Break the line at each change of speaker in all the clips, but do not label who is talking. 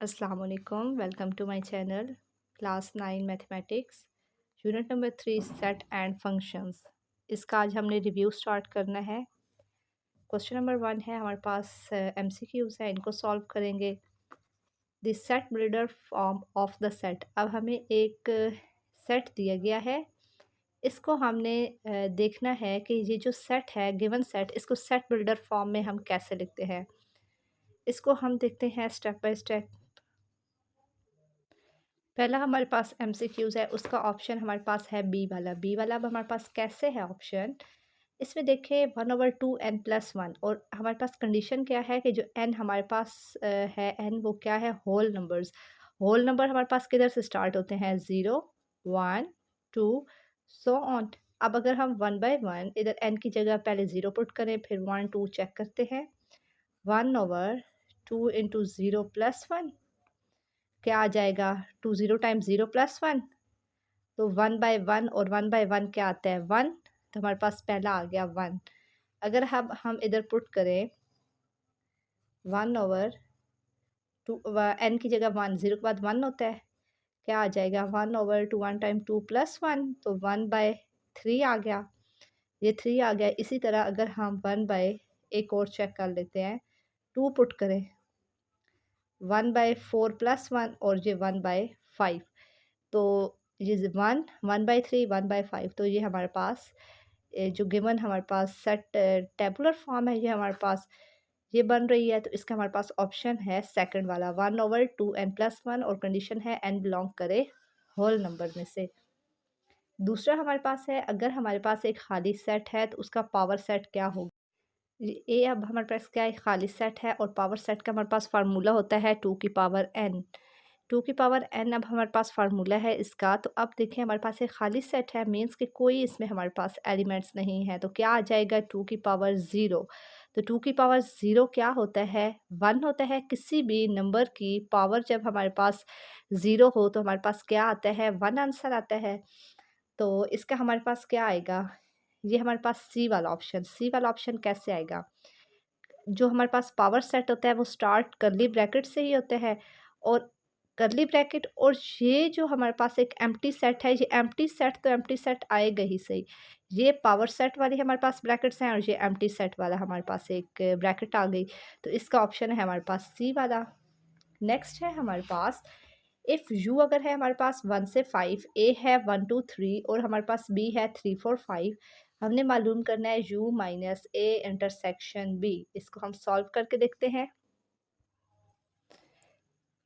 अस्सलाम वालेकुम, welcome to my channel. Class 9 mathematics, unit number 3 set and functions. इसका आज हमने रिव्यू स्टार्ट करना है। क्वेश्चन नंबर 1 है हमारे पास, एमसीक्यूज़ है, इनको सॉल्व करेंगे। The set builder form of the set. अब हमें एक सेट दिया गया है, इसको हमने देखना है कि ये जो सेट है, गिवन सेट, इसको सेट बिल्डर फॉर्म में हम कैसे लिखते हैं। इसको हम देखते हैं स्टेप बाय स्टेप। पहला हमारे पास एमसीक्यूज़ है, उसका ऑप्शन हमारे पास है बी वाला। अब हमारे पास कैसे है ऑप्शन, इसमें देखें 1/2n+1, और हमारे पास कंडीशन क्या है कि जो n हमारे पास है, n वो क्या है, होल नंबर्स। होल नंबर हमारे पास किधर से स्टार्ट होते हैं, 0 1 2 सो ऑन। अब अगर हम 1/1 इधर n की जगह पहले 0 पुट करें, फिर 1 2 चेक करते हैं। 1/2 इंटू 0 + 1 क्या आ जाएगा, 2 0 टाइम्स 0 + 1, तो 1/1, और 1/1 क्या आता है, 1। तो हमारे पास पहला आ गया 1। अगर हम इधर पुट करें 1/2, n की जगह 1, 0 के बाद 1 होता है, क्या आ जाएगा, 1/2, 1 टाइम 2 + 1, तो 1/3 आ गया, ये 3 आ गया। इसी तरह अगर हम 1/, एक और चेक कर लेते हैं, 2 पुट करें, 1/4 + 1, और ये 1/5, तो ये 1 1/3 1/5, तो ये हमारे पास जो गिवन हमारे पास सेट टेबुलर फॉर्म है, ये हमारे पास ये बन रही है। तो इसका हमारे पास ऑप्शन है सेकंड वाला, 1/2n+1, और कंडीशन है n बिलोंग करे होल नंबर में से। दूसरा हमारे पास है, अगर हमारे पास एक खाली सेट है तो उसका पावर सेट क्या होगा। ये अब हमारे पास क्या है, खाली सेट है, और पावर सेट का हमारे पास फार्मूला होता है 2 की पावर n। 2 की पावर n अब हमारे पास फार्मूला है इसका। तो अब देखें हमारे पास एक खाली सेट है, मीन्स कि कोई इसमें हमारे पास एलिमेंट्स नहीं है, तो क्या आ जाएगा, 2 की पावर 0। तो 2 की पावर 0 क्या होता है, 1 होता है। किसी भी नंबर की पावर जब हमारे पास 0 हो तो हमारे पास क्या आता है, 1 आंसर आता है। तो इसका हमारे पास क्या आएगा, ये हमारे पास सी वाला ऑप्शन कैसे आएगा। जो हमारे पास पावर सेट होता है वो स्टार्ट करली ब्रैकेट से ही होता है, और करली ब्रैकेट, और ये जो हमारे पास एक एम्प्टी सेट है, ये एम्प्टी सेट तो एम्प्टी सेट आएगा ही सही। ये पावर सेट वाली हमारे पास ब्रैकेट्स हैं, और ये एम्प्टी सेट वाला हमारे पास एक ब्रैकेट आ गई। तो इसका ऑप्शन है हमारे पास सी वाला। नेक्स्ट है हमारे पास, इफ़ यू अगर है हमारे पास 1 से 5, ए है 1 2 3, और हमारे पास बी है 3 4 5। हमने मालूम करना है u minus A intersection B. इसको हम सॉल्व करके देखते हैं।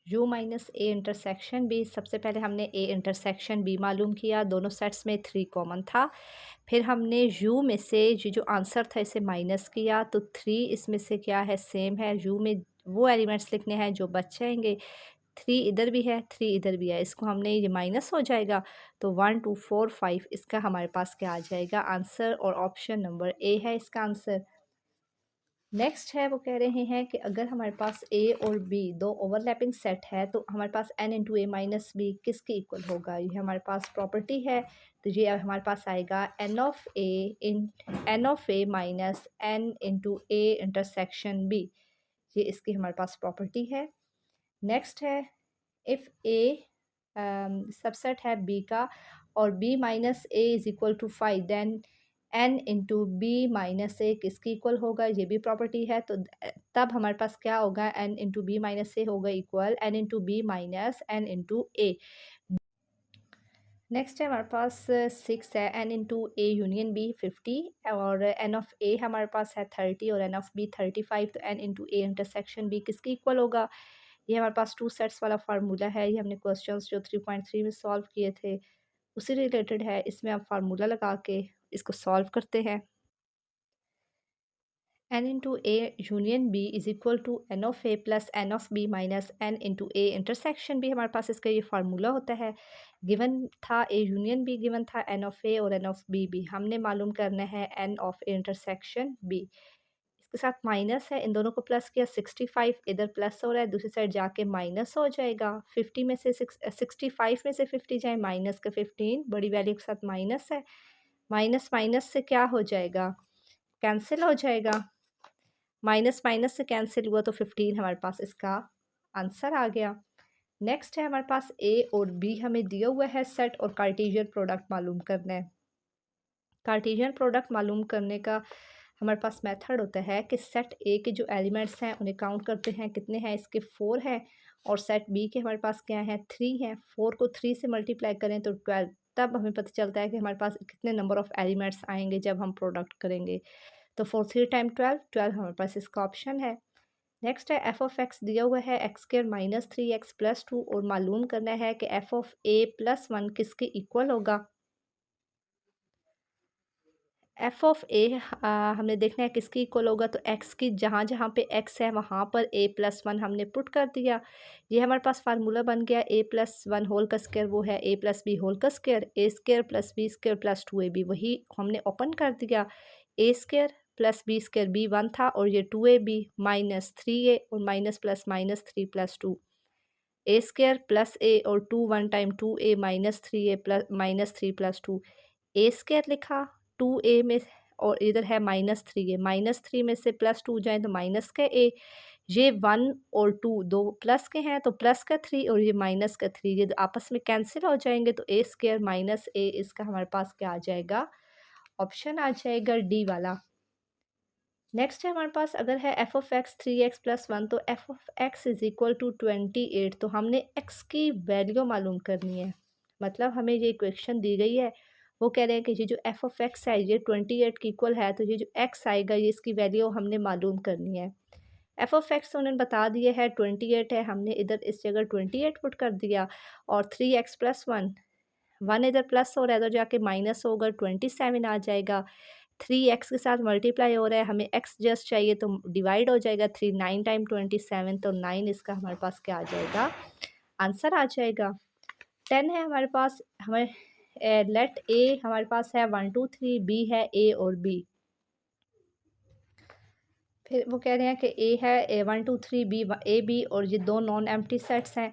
u minus A intersection B, सबसे पहले हमने ए इंटरसेक्शन बी मालूम किया, दोनों सेट्स में 3 कॉमन था। फिर हमने u में से ये जो आंसर था इसे माइनस किया, तो 3 इसमें से क्या है, सेम है। u में वो एलिमेंट्स लिखने हैं जो बच जाएंगे। 3 इधर भी है, 3 इधर भी है, इसको हमने, ये माइनस हो जाएगा, तो 1 2 4 5 इसका हमारे पास क्या आ जाएगा आंसर, और ऑप्शन नंबर ए है इसका आंसर। नेक्स्ट है, वो कह रहे हैं कि अगर हमारे पास ए और बी दो ओवरलैपिंग सेट है तो हमारे पास n इंटू ए माइनस बी किसके इक्वल होगा। ये हमारे पास प्रॉपर्टी है, तो ये हमारे पास आएगा n of A minus n into A intersection B. ये इसकी हमारे पास प्रॉपर्टी है। नेक्स्ट है, इफ़ ए सबसेट है बी का, और B minus A is equal to 5, then N into B minus A किसकी इक्वल होगा, ये भी प्रॉपर्टी है। तो तब हमारे पास क्या होगा, N into B minus A होगा equal N into B minus N into A. Next है हमारे पास 6 है, N into A union B 50, और एन ऑफ ए हमारे पास है 30, और एन ऑफ बी 35। तो n into A intersection B किसकी इक्वल होगा। ये हमारे पास 2 सेट्स वाला फार्मूला है, ये हमने क्वेश्चंस जो 3.3 में सॉल्व किए थे उसी रिलेटेड है। इसमें आप फार्मूला लगा के इसको सॉल्व करते हैं। n into A union B is equal to n of A plus n of B minus N into A intersection B, हमारे पास इसका ये फार्मूला होता है। गिवन था ए यूनियन बी, गिवन था एन ऑफ ए और एन ऑफ बी भी। हमने मालूम करना है n of A intersection B. इसके साथ माइनस है, इन दोनों को प्लस किया, 65 इधर प्लस हो रहा है, दूसरी साइड जाके माइनस हो जाएगा। 50 में से 65 में से 50 जाए, माइनस का 15 बड़ी वैल्यू के साथ माइनस है, माइनस माइनस से क्या हो जाएगा, कैंसिल हो जाएगा। माइनस माइनस से कैंसिल हुआ तो 15 हमारे पास इसका आंसर आ गया। नेक्स्ट है हमारे पास ए और बी हमें दिया हुआ है सेट और कार्टेशियन प्रोडक्ट मालूम करना है। कार्टेशियन प्रोडक्ट मालूम करने का हमारे पास मेथड होता है कि सेट ए के जो एलिमेंट्स हैं उन्हें काउंट करते हैं, कितने हैं इसके 4 हैं, और सेट बी के हमारे पास क्या है 3 हैं। 4 को 3 से मल्टीप्लाई करें तो 12, तब हमें पता चलता है कि हमारे पास कितने नंबर ऑफ एलिमेंट्स आएंगे जब हम प्रोडक्ट करेंगे। तो 4 3 टाइम 12, 12 हमारे पास इसका ऑप्शन है। नेक्स्ट है एफ ऑफ एक्स दिया हुआ है x square minus 3x plus 2, और मालूम करना है कि एफ ऑफ ए प्लस 1 किसके इक्वल होगा। एफ ऑफ ए हमने देखना है किसकी इक्वल होगा, तो एक्स की जहाँ जहाँ पे एक्स है वहाँ पर ए प्लस 1 हमने पुट कर दिया। ये हमारे पास फार्मूला बन गया ए प्लस 1 होल का स्क्वायर, वो है ए प्लस बी होल का square, A square plus B square plus 2ab, वही हमने ओपन कर दिया। A square plus B square B 1 था, और ये 2ab माइनस 3a और minus plus minus 3 plus 2, A square plus A और 2 1 time 2a minus 3a plus minus 3 plus 2, A square लिखा 2a में, और इधर है माइनस 3a, माइनस 3 में से प्लस 2 जाए तो माइनस का a, ये 1 और 2 दो प्लस के हैं तो प्लस का 3, और ये माइनस का 3, ये आपस में कैंसिल हो जाएंगे, तो ए स्क्वायर माइनस ए इसका हमारे पास क्या आ जाएगा, ऑप्शन आ जाएगा डी वाला। नेक्स्ट है हमारे पास अगर है F of x 3x plus 1, तो f of x is equal to 28, तो हमने एक्स की वैल्यू मालूम करनी है। मतलब हमें ये इक्वेशन दी गई है, वो कह रहे हैं कि ये जो एफ ऑफ एक्स है ये 28 की इक्वल है, तो ये जो एक्स आएगा ये इसकी वैल्यू हमने मालूम करनी है। एफ ऑफ एक्स उन्होंने बता दिया है 28 है, हमने इधर इस जगह 28 पुट कर दिया, और 3x प्लस 1, 1 इधर प्लस हो रहा है तो जाके माइनस होगा, 27 आ जाएगा। 3x के साथ मल्टीप्लाई हो रहा है, हमें x जस्ट चाहिए तो डिवाइड हो जाएगा, 3 9 टाइम 27, तो 9 इसका हमारे पास क्या आ जाएगा, आंसर आ जाएगा। 10 है हमारे पास, हमें लेट ए हमारे पास है 1 2 3, बी है ए और बी, फिर वो कह रहे हैं कि ए है ए 1 2 3, बी ए बी, और ये दो नॉन एम्प्टी सेट्स हैं।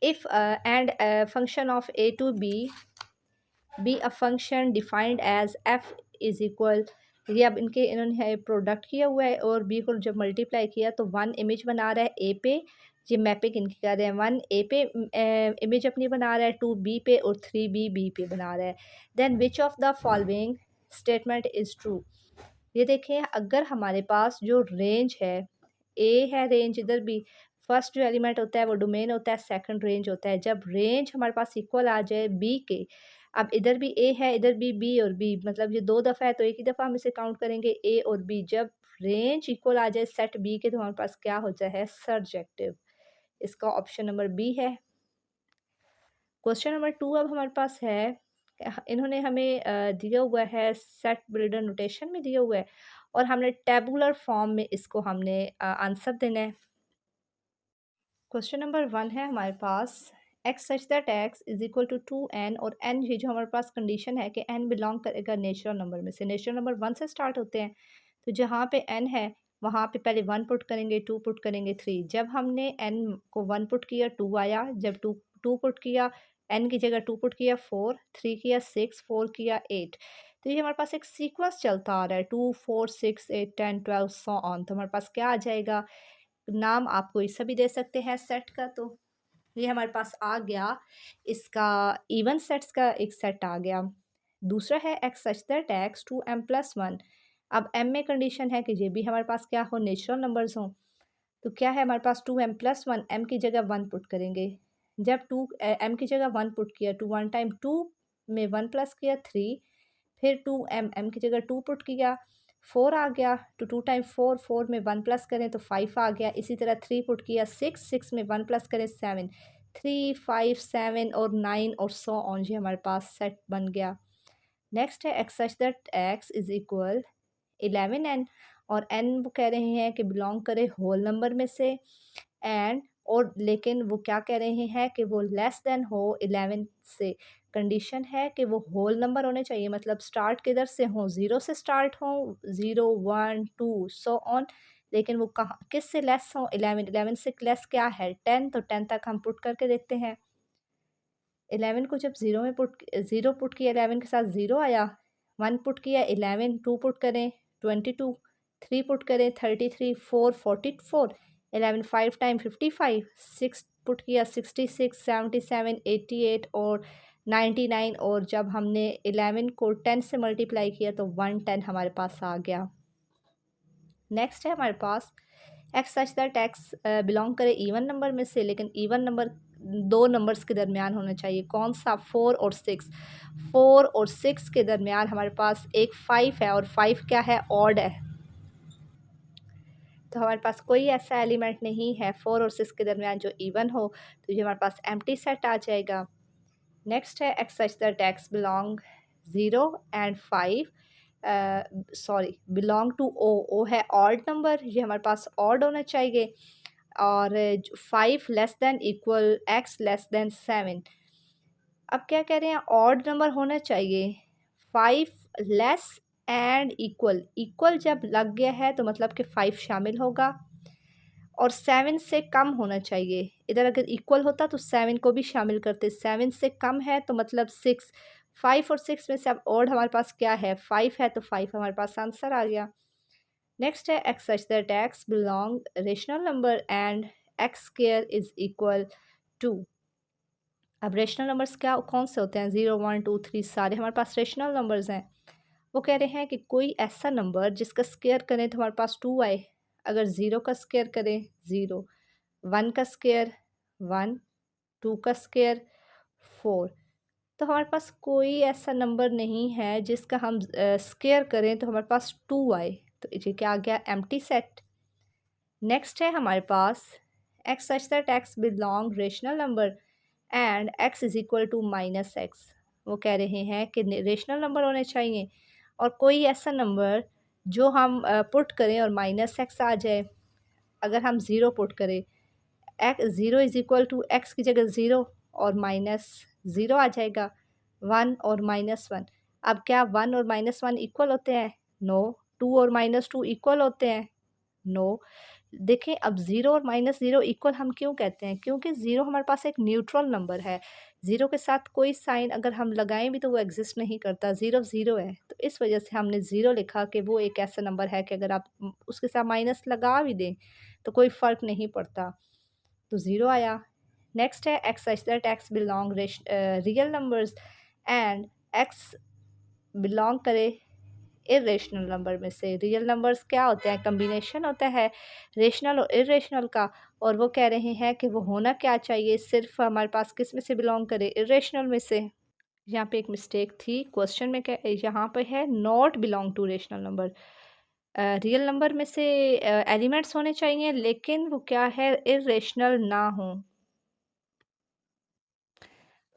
If and function of A to B a function defined as f is equal, ये अब इनके इन्होंने प्रोडक्ट किया हुआ है और बी को जब मल्टीप्लाई किया तो 1 इमेज बना रहा है ए पे, ये मैपिंग इनकी कर रहे हैं, 1 ए पे इमेज अपनी बना रहा है, 2 बी पे और 3 बी पे बना रहा है। Then which of the following statement is true, ये देखें अगर हमारे पास जो रेंज है, ए है रेंज, इधर भी फर्स्ट जो एलिमेंट होता है वो डोमेन होता है, सेकंड रेंज होता है, जब रेंज हमारे पास इक्वल आ जाए बी के, अब इधर भी ए है इधर भी बी और बी, मतलब ये दो दफ़ा है तो एक ही दफ़ा हम इसे काउंट करेंगे ए और बी, जब रेंज इक्वल आ जाए सेट बी के तो हमारे पास क्या होता है सर्जेक्टिव, इसका ऑप्शन नंबर बी है। क्वेश्चन नंबर 2 अब हमारे पास है, इन्होंने हमें दिया हुआ है सेट बिल्डर नोटेशन में दिया हुआ है, और हमने टेबुलर फॉर्म में इसको हमने आंसर देना है। क्वेश्चन नंबर 1 है हमारे पास, X such that X is equal to 2n, और n ये जो हमारे पास कंडीशन है कि n बिलोंग करेगा नेचुरल नंबर में से, नेचुरल नंबर 1 से स्टार्ट होते हैं, तो जहाँ पे n है वहाँ पे पहले 1 पुट करेंगे, 2 पुट करेंगे, 3, जब हमने n को 1 पुट किया 2 आया, जब 2 पुट किया, n की जगह 2 पुट किया 4, 3 किया 6, 4 किया 8, तो ये हमारे पास एक सीक्वेंस चलता आ रहा है 2 4 6 8 10 12 सो ऑन, तो हमारे पास क्या आ जाएगा, नाम आप कोई सा भी दे सकते हैं सेट का, तो ये हमारे पास आ गया इसका इवन सेट्स का एक सेट आ गया। दूसरा है x such that x 2m+1, अब m में कंडीशन है कि ये भी हमारे पास क्या हो नेचुरल नंबर्स हों, तो क्या है हमारे पास 2m+1, m की जगह 1 पुट करेंगे, जब m की जगह 1 पुट किया, 2 1 टाइम 2 में 1 प्लस किया 3, फिर 2m m की जगह 2 पुट किया, 4 आ गया, तो 2 टाइम 4, 4 में 1 प्लस करें तो 5 आ गया, इसी तरह 3 पुट किया 6, 6 में 1 प्लस करें 7, 3 5 7 और 9 और सो ऑन, जी हमारे पास सेट बन गया। नेक्स्ट है x such that X is equal 11n, और n वो कह रहे हैं कि बिलोंग करे होल नंबर में से, एंड और लेकिन वो क्या कह रहे हैं कि वो लेस देन हो 11 से, कंडीशन है कि वो होल नंबर होने चाहिए, मतलब स्टार्ट किधर से हो, 0 से स्टार्ट हो, 0 1 2 सो ऑन, लेकिन वो कहाँ किस से लेस हो, 11, 11 से लेस क्या है 10, तो 10 तक हम पुट करके देखते हैं। 11 को जब 0 में पुट 0 पुट किया, 11 के साथ 0 आया, 1 पुट किया 11, 2 पुट करें 22, 3 पुट करें 33, 4 44, 11 5 टाइम 55, 6 पुट किया 66, 77, 88 और 99, और जब हमने 11 को 10 से मल्टीप्लाई किया तो 110 हमारे पास आ गया। नेक्स्ट है हमारे पास X such that x belong करे इवन नंबर में से, लेकिन इवन नंबर दो नंबर्स के दरमियान होना चाहिए। कौन सा? 4 और 6। 4 और 6 के दरमियान हमारे पास एक 5 है, और 5 क्या है? ऑड है। तो हमारे पास कोई ऐसा एलिमेंट नहीं है 4 और 6 के दरमियान जो इवन हो, तो ये हमारे पास एम्प्टी सेट आ जाएगा। नेक्स्ट है x such that x belong 0 and 5 sorry belong to O. O है ऑड नंबर, ये हमारे पास ऑड होना चाहिए। और 5 less than equal x less than 7। अब क्या कह रहे हैं? ऑड नंबर होना चाहिए। 5 लेस एंड इक्वल, इक्वल जब लग गया है तो मतलब कि 5 शामिल होगा, और 7 से कम होना चाहिए। इधर अगर इक्वल होता तो 7 को भी शामिल करते, 7 से कम है तो मतलब 6। 5 और 6 में से अब ऑड हमारे पास क्या है? 5 है, तो 5 हमारे पास आंसर आ गया। नेक्स्ट है x such that x belong rational number and x square is equal to. अब रेशनल नंबर्स क्या कौन से होते हैं? 0 1 2 3 सारे हमारे पास रेशनल नंबर्स हैं। वो कह रहे हैं कि कोई ऐसा नंबर जिसका स्क्वायर करें तो हमारे पास 2 आए। अगर 0 का स्क्वायर करें 0, 1 का स्क्वायर 1, 2 का स्क्वायर 4, तो हमारे पास कोई ऐसा नंबर नहीं है जिसका हम स्क्वायर करें तो हमारे पास 2 आए। तो ये क्या आ गया? Empty set. नेक्स्ट है हमारे पास X such that x belong rational number and X is equal to minus X. वो कह रहे हैं कि रेशनल नंबर होने चाहिए और कोई ऐसा नंबर जो हम पुट करें और माइनस एक्स आ जाए। अगर हम ज़ीरो पुट करें, x 0 is equal to x की जगह 0 और माइनस 0 आ जाएगा। 1 और माइनस 1। अब क्या 1 और माइनस 1 इक्वल होते हैं? नो। 2 और माइनस 2 इक्वल होते हैं? नो। देखें, अब 0 और माइनस 0 इक्वल हम क्यों कहते हैं? क्योंकि 0 हमारे पास एक न्यूट्रल नंबर है। 0 के साथ कोई साइन अगर हम लगाएं भी तो वो एग्जिस्ट नहीं करता, 0 0 है। तो इस वजह से हमने 0 लिखा कि वो एक ऐसा नंबर है कि अगर आप उसके साथ माइनस लगा भी दें तो कोई फ़र्क नहीं पड़ता। तो 0 आया। नेक्स्ट है x such that x belong real numbers and x belong करे इरेशनल नंबर में से। रियल नंबर्स क्या होते हैं? कम्बिनेशन होता है रेशनल और इरेशनल का, और वो कह रहे हैं कि वो होना क्या चाहिए? सिर्फ हमारे पास किस में से बिलोंग करे? इरेशनल में से। यहाँ पे एक मिस्टेक थी क्वेश्चन में, क्या यहाँ पे है? Not belong to rational number. Real number में से एलिमेंट्स होने चाहिए, लेकिन वो क्या है? इरेशनल ना हो।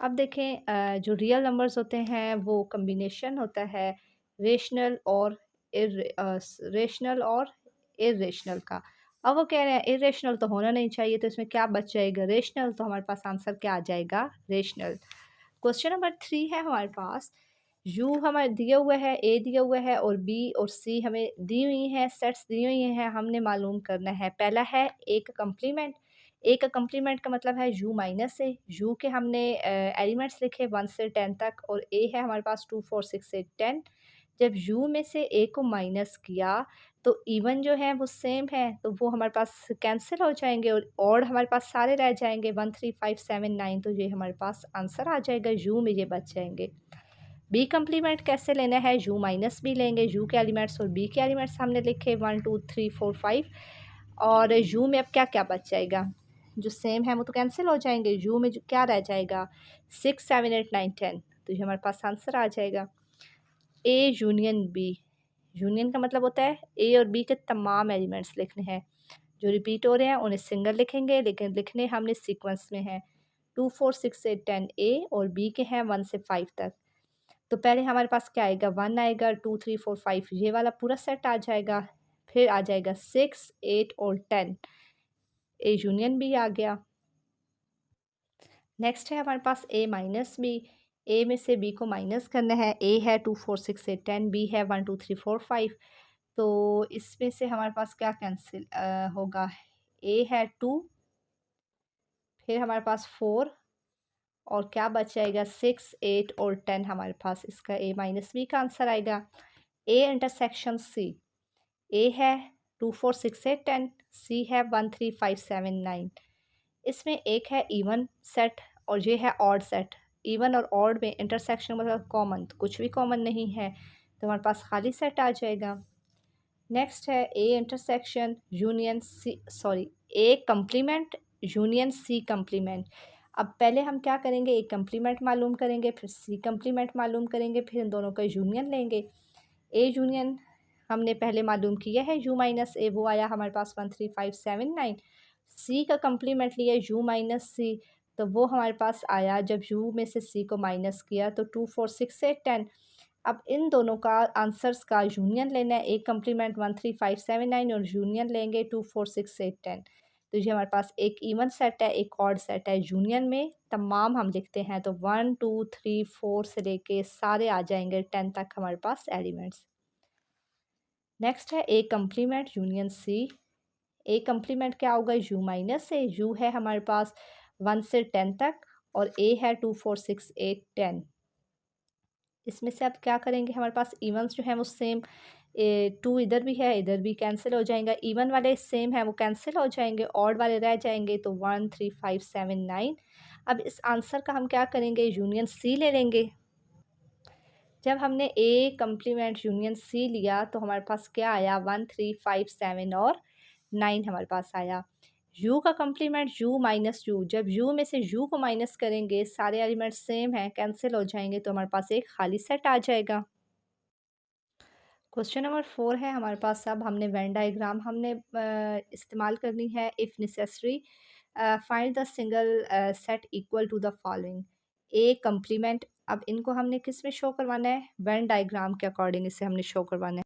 अब देखें, जो रियल नंबर्स होते हैं वो कम्बिनेशन होता है रेशनल और रेशनल और इरेशनल का। अब वो कह रहे हैं इरेशनल तो होना नहीं चाहिए, तो इसमें क्या बच जाएगा? रेशनल। तो हमारे पास आंसर क्या आ जाएगा? रेशनल। क्वेश्चन नंबर 3 है हमारे पास। यू हमारे दिया हुआ है, ए दिया हुआ है और बी और सी हमें दी हुई हैं, सेट्स दी हुई हैं, हमने मालूम करना है। पहला है ए का कम्प्लीमेंट। ए का कम्प्लीमेंट का मतलब है यू माइनस ए। यू के हमने एलिमेंट्स लिखे 1 से 10 तक, और ए है हमारे पास 2 4 6 8 10। जब यू में से ए को माइनस किया तो इवन जो है वो सेम है, तो वो हमारे पास कैंसिल हो जाएंगे और हमारे पास सारे रह जाएंगे 1 3 5 7 9। तो ये हमारे पास आंसर आ जाएगा, यू में ये बच जाएंगे। बी कम्प्लीमेंट कैसे लेना है? यू माइनस बी लेंगे। यू के एलिमेंट्स और बी के एलिमेंट्स हमने लिखे 1 2 3 4 5, और यू में अब क्या क्या बच जाएगा? जो सेम है वो तो कैंसिल हो जाएंगे। यू में जो क्या रह जाएगा? 6 7 8 9 10। तो ये हमारे पास आंसर आ जाएगा। ए यूनियन बी। यूनियन का मतलब होता है ए और बी के तमाम एलिमेंट्स लिखने हैं। जो रिपीट हो रहे हैं उन्हें सिंगल लिखेंगे, लेकिन लिखने हमने सीक्वेंस में हैं। 2 4 6 8 10 ए और बी के हैं 1 से 5 तक। तो पहले हमारे पास क्या आएगा? 1 आएगा, 2 3 4 5 ये वाला पूरा सेट आ जाएगा। फिर आ जाएगा 6 8 और 10। ए यूनियन बी आ गया। नेक्स्ट है हमारे पास ए माइनस बी। ए में से बी को माइनस करना है। ए है 2 4 6 8 10, बी है 1 2 3 4 5। तो इसमें से हमारे पास क्या कैंसिल होगा? ए है 2, फिर हमारे पास 4, और क्या बच जाएगा? 6 8 और 10 हमारे पास। इसका ए माइनस बी का आंसर आएगा। A intersection C. ए है 2 4 6 8 10, सी है 1 3 5 7 9। इसमें एक है इवन सेट और ये है ऑड सेट। इवन और ऑड में इंटरसेक्शन मतलब कॉमन, तो कुछ भी कॉमन नहीं है, तो हमारे पास खाली सेट आ जाएगा। नेक्स्ट है A intersection union C, sorry, A complement union C complement. अब पहले हम क्या करेंगे, ए कम्प्लीमेंट मालूम करेंगे, फिर सी कम्प्लीमेंट मालूम करेंगे, फिर इन दोनों का यूनियन लेंगे। ए यूनियन हमने पहले मालूम किया है, यू माइनस ए, वो आया हमारे पास 1 3 5 7 9। सी का कम्प्लीमेंट लिया यू माइनस सी, तो वो हमारे पास आया जब यू में से सी को माइनस किया तो 2 4 6 8 10। अब इन दोनों का आंसर्स का यूनियन लेना है, एक कम्प्लीमेंट 1 3 5 7 9 और यूनियन लेंगे 2 4 6 8 10। तो ये हमारे पास एक इवन सेट है, एक ऑड सेट है। यूनियन में तमाम हम लिखते हैं तो 1 2 3 4 से लेके सारे आ जाएंगे 10 तक हमारे पास एलिमेंट्स। नेक्स्ट है A complement union C. A complement क्या होगा, यू माइनस ए, यू है हमारे पास 1 से 10 तक और ए है 2 4 6 8 10। इसमें से अब क्या करेंगे, हमारे पास इवन्स जो हैं वो सेम, 2 इधर भी है, इधर भी कैंसिल हो जाएगा। इवन वाले सेम है वो कैंसिल हो जाएंगे, ऑड वाले रह जाएंगे, तो 1 3 5 7 9। अब इस आंसर का हम क्या करेंगे, यूनियन सी ले लेंगे। जब हमने ए कम्प्लीमेंट यूनियन सी लिया तो हमारे पास क्या आया, 1 3 5 7 और 9 हमारे पास आया। यू का कम्प्लीमेंट यू माइनस यू, जब यू में से यू को माइनस करेंगे सारे एलिमेंट सेम हैं, कैंसिल हो जाएंगे, तो हमारे पास एक खाली सेट आ जाएगा। क्वेश्चन नंबर 4 है हमारे पास। अब हमने वेन डायग्राम हमने इस्तेमाल करनी है। If necessary find the single set equal to the following. A complement, अब इनको हमने किस में शो करवाना है, वेन डायग्राम के अकॉर्डिंग इसे हमने शो करवाना है।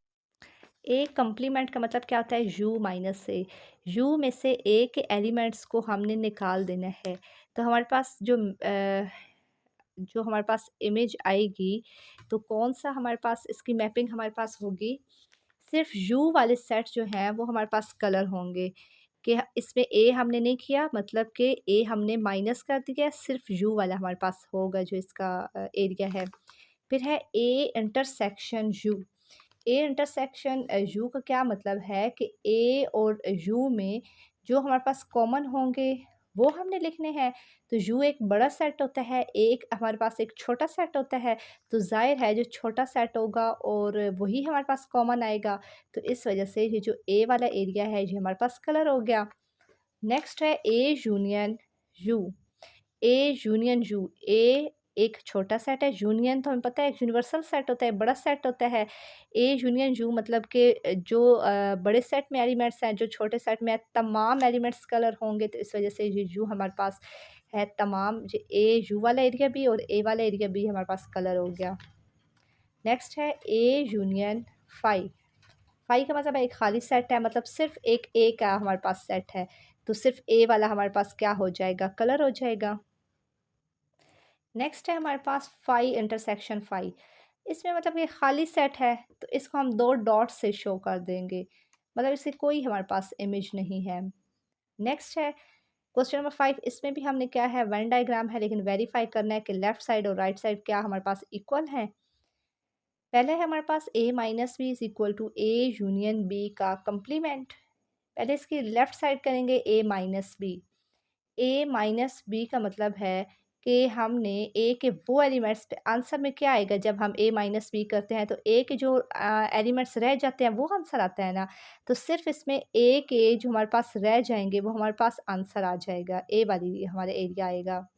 ए कम्प्लीमेंट का मतलब क्या होता है, यू माइनस ए, यू में से ए के एलिमेंट्स को हमने निकाल देना है। तो हमारे पास जो हमारे पास इमेज आएगी, तो कौन सा हमारे पास इसकी मैपिंग हमारे पास होगी, सिर्फ यू वाले सेट जो हैं वो हमारे पास कलर होंगे। कि इसमें ए हमने नहीं किया, मतलब कि ए हमने माइनस कर दिया, सिर्फ यू वाला हमारे पास होगा जो इसका एरिया है। फिर है A intersection you. A intersection you का क्या मतलब है कि ए और यू में जो हमारे पास कॉमन होंगे वो हमने लिखने हैं। तो यू एक बड़ा सेट होता है, एक हमारे पास एक छोटा सेट होता है, तो ज़ाहिर है जो छोटा सेट होगा और वही हमारे पास कॉमन आएगा। तो इस वजह से ये जो ए वाला एरिया है ये हमारे पास कलर हो गया। नेक्स्ट है A union U. A union U, A एक छोटा सेट है, यूनियन तो हमें पता है एक यूनिवर्सल सेट होता है, बड़ा सेट होता है। ए यूनियन यू मतलब कि जो बड़े सेट में एलिमेंट्स हैं जो छोटे सेट में है, तमाम एलिमेंट्स कलर होंगे, तो इस वजह से ये यू हमारे पास है तमाम, जो ए यू वाला एरिया भी और ए वाला एरिया भी हमारे पास कलर हो गया। नेक्स्ट है ए यूनियन फाइव। फाइव का मतलब है एक खाली सेट है, मतलब सिर्फ एक ए का हमारे पास सेट है, तो सिर्फ ए वाला हमारे पास क्या हो जाएगा, कलर हो जाएगा। नेक्स्ट है हमारे पास फाइव इंटरसेक्शन फाइव। इसमें मतलब ये खाली सेट है, तो इसको हम दो डॉट से शो कर देंगे, मतलब इससे कोई हमारे पास इमेज नहीं है। नेक्स्ट है क्वेश्चन नंबर 5। इसमें भी हमने क्या है, वेन डायग्राम है, लेकिन वेरीफाई करना है कि लेफ्ट साइड और राइट साइड क्या हमारे पास इक्वल है। पहले है हमारे पास A minus B is equal to A union B का कंप्लीमेंट। पहले इसकी लेफ्ट साइड करेंगे A minus B. A minus B का मतलब है कि हमने ए के वो एलिमेंट्स पे, आंसर में क्या आएगा जब हम ए माइनस बी करते हैं, तो ए के जो एलिमेंट्स रह जाते हैं वो आंसर आता है ना, तो सिर्फ इसमें ए के जो हमारे पास रह जाएंगे वो हमारे पास आंसर आ जाएगा, ए वाली हमारे एरिया आएगा।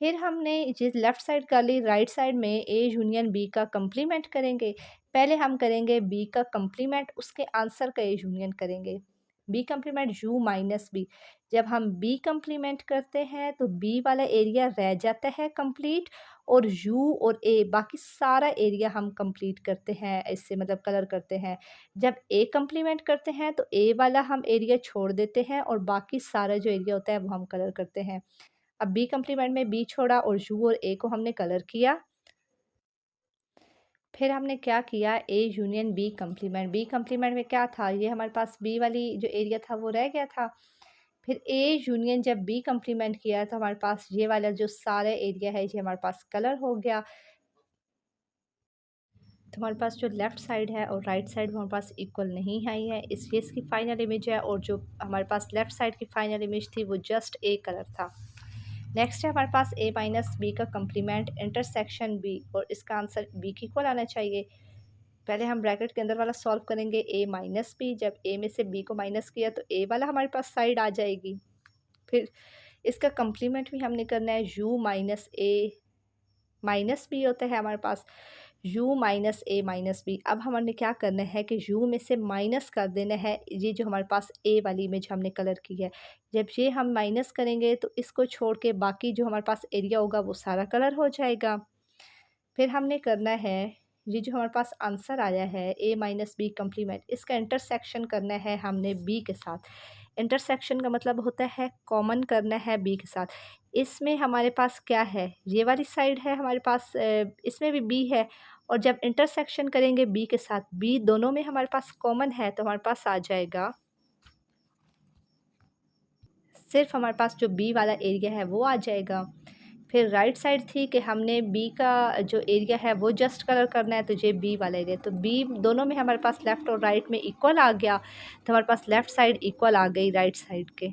फिर हमने जिस लेफ़्ट साइड कर ली, राइट साइड में ए यूनियन बी का कंप्लीमेंट करेंगे। पहले हम करेंगे बी का कंप्लीमेंट, उसके आंसर का ए यूनियन करेंगे। B complement U minus B, जब हम बी कंप्लीमेंट करते हैं तो बी वाला एरिया रह जाता है कंप्लीट, और यू और ए बाकी सारा एरिया हम कंप्लीट करते हैं, इससे मतलब कलर करते हैं। जब ए कंप्लीमेंट करते हैं तो ए वाला हम एरिया छोड़ देते हैं और बाकी सारा जो एरिया होता है वो हम कलर करते हैं। अब बी कंप्लीमेंट में बी छोड़ा और यू और ए को हमने कलर किया। फिर हमने क्या किया, A union B complement. B complement में क्या था, ये हमारे पास बी वाली जो एरिया था वो रह गया था। फिर ए यूनियन जब बी कंप्लीमेंट किया तो हमारे पास ये वाला जो सारा एरिया है ये हमारे पास कलर हो गया। तो हमारे पास जो लेफ़्ट साइड है और राइट साइड हमारे पास इक्वल नहीं आई है, इसलिए इसकी फ़ाइनल इमेज है, और जो हमारे पास लेफ़्ट साइड की फ़ाइनल इमेज थी वो जस्ट ए कलर था। नेक्स्ट है हमारे पास a माइनस बी का कम्प्लीमेंट इंटरसेक्शन बी, और इसका आंसर बी के इक्वल आना चाहिए। पहले हम ब्रैकेट के अंदर वाला सॉल्व करेंगे a माइनस बी, जब a में से b को माइनस किया तो a वाला हमारे पास साइड आ जाएगी। फिर इसका कम्प्लीमेंट भी हमने करना है, u minus a minus B होता है हमारे पास u minus A minus B. अब हमने क्या करना है कि u में से माइनस कर देना है ये जो हमारे पास a वाली इमेज हमने कलर की है। जब ये हम माइनस करेंगे तो इसको छोड़ के बाकी जो हमारे पास एरिया होगा वो सारा कलर हो जाएगा। फिर हमने करना है, ये जो हमारे पास आंसर आया है a माइनस बी कम्प्लीमेंट, इसका इंटरसेक्शन करना है हमने b के साथ। इंटरसेक्शन का मतलब होता है कॉमन करना है b के साथ। इसमें हमारे पास क्या है, ये वाली साइड है हमारे पास, इसमें भी b है, और जब इंटरसेक्शन करेंगे b के साथ, b दोनों में हमारे पास कॉमन है, तो हमारे पास आ जाएगा सिर्फ हमारे पास जो बी वाला एरिया है वो आ जाएगा। फिर राइट साइड थी कि हमने बी का जो एरिया है वो जस्ट कलर करना है, तो ये बी वाला एरिया, तो बी दोनों में हमारे पास लेफ़्ट और राइट में इक्वल आ गया, तो हमारे पास लेफ़्ट साइड इक्वल आ गई राइट साइड के।